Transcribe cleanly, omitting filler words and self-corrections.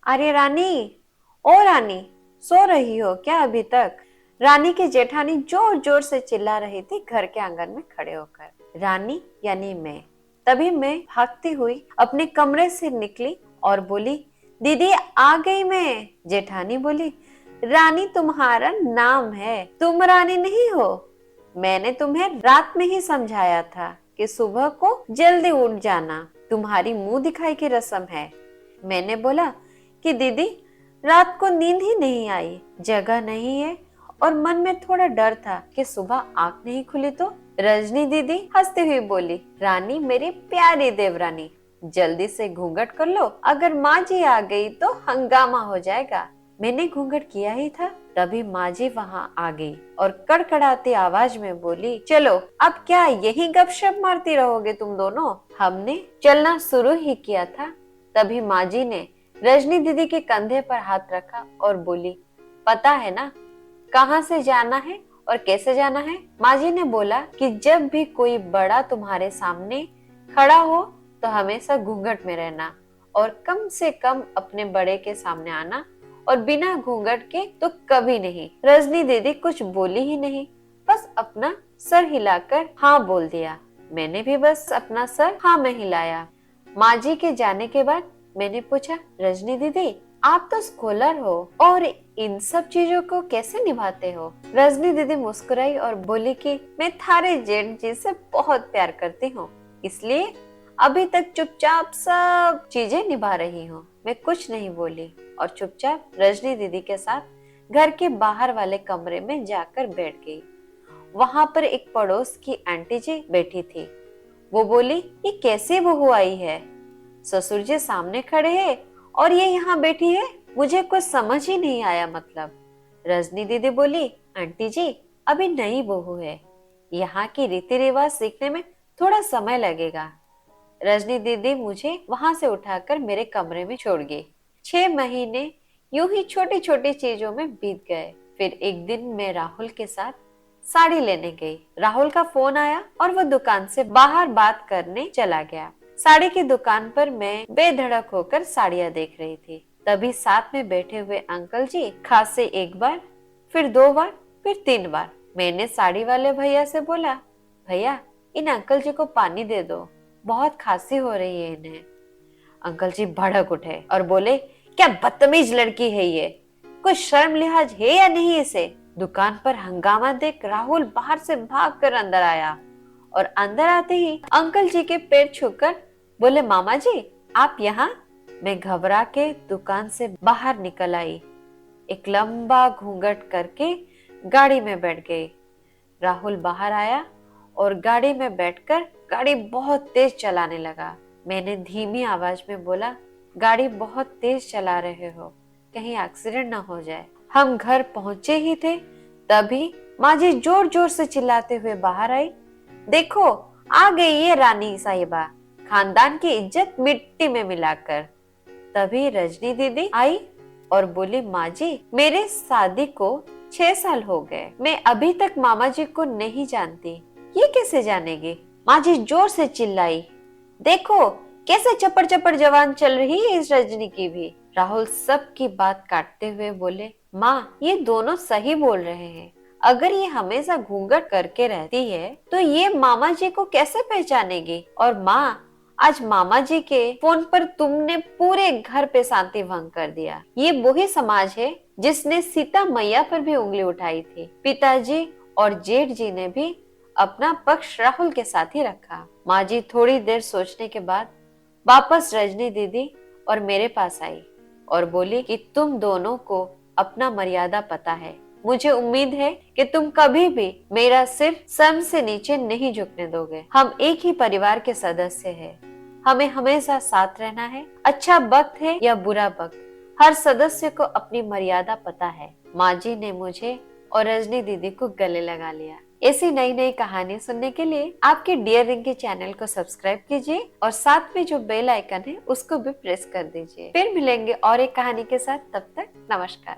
अरे रानी, ओ रानी, सो रही हो क्या अभी तक? रानी की जेठानी जोर जोर से चिल्ला रही थी घर के आंगन में खड़े होकर। रानी यानी मैं। तभी मैं भागती हुई अपने कमरे से निकली और बोली, दीदी आ गई मैं। जेठानी बोली, रानी तुम्हारा नाम है, तुम रानी नहीं हो। मैंने तुम्हें रात में ही समझाया था कि सुबह को जल्दी उठ जाना, तुम्हारी मुंह दिखाई की रस्म है। मैंने बोला कि दीदी रात को नींद ही नहीं आई, जगह नहीं है और मन में थोड़ा डर था कि सुबह आंख नहीं खुली तो। रजनी दीदी हंसती हुई बोली, रानी मेरी प्यारी देवरानी, जल्दी से घूंघट कर लो, अगर माँ जी आ गई तो हंगामा हो जाएगा। मैंने घूंघट किया ही था, तभी माँ जी वहाँ आ गई और कड़कड़ाती आवाज में बोली, चलो अब क्या यही गपशप मारती रहोगे तुम दोनों? हमने चलना शुरू ही किया था, तभी माँ जी ने रजनी दीदी के कंधे पर हाथ रखा और बोली, पता है ना कहाँ से जाना है और कैसे जाना है? माँ जी ने बोला कि जब भी कोई बड़ा तुम्हारे सामने खड़ा हो तो हमेशा घूंघट में रहना और कम से कम अपने बड़े के सामने आना और बिना घूंघट के तो कभी नहीं। रजनी दीदी कुछ बोली ही नहीं, बस अपना सर हिलाकर हाँ बोल दिया। मैंने भी बस अपना सर हाँ में हिलाया। माँ जी के जाने के बाद मैंने पूछा, रजनी दीदी आप तो स्कॉलर हो और इन सब चीजों को कैसे निभाते हो? रजनी दीदी मुस्कुराई और बोली कि मैं थारे जेठ जी से बहुत प्यार करती हूँ, इसलिए अभी तक चुपचाप सब चीजें निभा रही हूँ। मैं कुछ नहीं बोली और चुपचाप रजनी दीदी के साथ घर के बाहर वाले कमरे में जाकर बैठ गई। वहां पर एक पड़ोस की आंटी जी बैठी थी। वो बोली, ये कैसी बहू आई है? ससुर जी सामने खड़े हैं और ये यहाँ बैठी है, मुझे कुछ समझ ही नहीं आया मतलब। रजनी दीदी बोली, आंटी जी अभी नई बहू है, यहाँ की रीति रिवाज सीखने में थोड़ा समय लगेगा। रजनी दीदी मुझे वहां से उठाकर मेरे कमरे में छोड़ गई। 6 महीने यूं ही छोटी छोटी चीजों में बीत गए। फिर एक दिन मैं राहुल के साथ साड़ी लेने गई। राहुल का फोन आया और वो दुकान से बाहर बात करने चला गया। साड़ी की दुकान पर मैं बेधड़क होकर साड़ियां देख रही थी। तभी साथ में बैठे हुए अंकल जी खांसे एक बार, फिर 2 बार, फिर 3 बार। मैंने साड़ी वाले भैया से बोला, भैया इन अंकल जी को पानी दे दो, बहुत खांसी हो रही है इन्हें। अंकल जी भड़क उठे और बोले, क्या बदतमीज लड़की है ये, कुछ शर्म लिहाज है या नहीं इसे? दुकान पर हंगामा देख राहुल बाहर से भागकर अंदर आया और अंदर आते ही अंकल जी के पैर छूकर बोले, मामा जी आप यहाँ? मैं घबरा के दुकान से बाहर निकल आई, एक लंबा घूंघट करके गाड़ी में बैठ गई। राहुल बाहर आया और गाड़ी में बैठकर गाड़ी बहुत तेज चलाने लगा। मैंने धीमी आवाज में बोला, गाड़ी बहुत तेज चला रहे हो, कहीं एक्सीडेंट ना हो जाए। हम घर पहुंचे ही थे, तभी माँ जी जोर जोर से चिल्लाते हुए बाहर आई, देखो आ गई ये रानी साहिबा, खानदान की इज्जत मिट्टी में मिलाकर। तभी रजनी दीदी आई और बोली, माँ जी मेरे शादी को 6 साल हो गए, मैं अभी तक मामा जी को नहीं जानती, ये कैसे जानेगी? माँ जी जोर से चिल्लाई, देखो कैसे चपड़ चपड़ जवान चल रही है इस रजनी की भी। राहुल सबकी बात काटते हुए बोले, माँ ये दोनों सही बोल रहे हैं, अगर ये हमेशा घूंघट करके रहती है तो ये मामा जी को कैसे पहचानेगी? और माँ आज मामा जी के फोन पर तुमने पूरे घर पे शांति भंग कर दिया। ये वही समाज है जिसने सीता मैया पर भी उंगली उठाई थी। पिताजी और जेठ जी ने भी अपना पक्ष राहुल के साथ ही रखा। माँ जी थोड़ी देर सोचने के बाद वापस रजनी दीदी और मेरे पास आई और बोली कि तुम दोनों को अपना मर्यादा पता है, मुझे उम्मीद है कि तुम कभी भी मेरा सिर सर से नीचे नहीं झुकने दोगे। हम एक ही परिवार के सदस्य हैं, हमें हमेशा साथ रहना है, अच्छा वक्त है या बुरा वक्त, हर सदस्य को अपनी मर्यादा पता है। माँ जी ने मुझे और रजनी दीदी को गले लगा लिया। ऐसी नई नई कहानी सुनने के लिए आपके डियर रिंकी चैनल को सब्सक्राइब कीजिए और साथ में जो बेल आइकन है उसको भी प्रेस कर दीजिए। फिर मिलेंगे और एक कहानी के साथ, तब तक नमस्कार।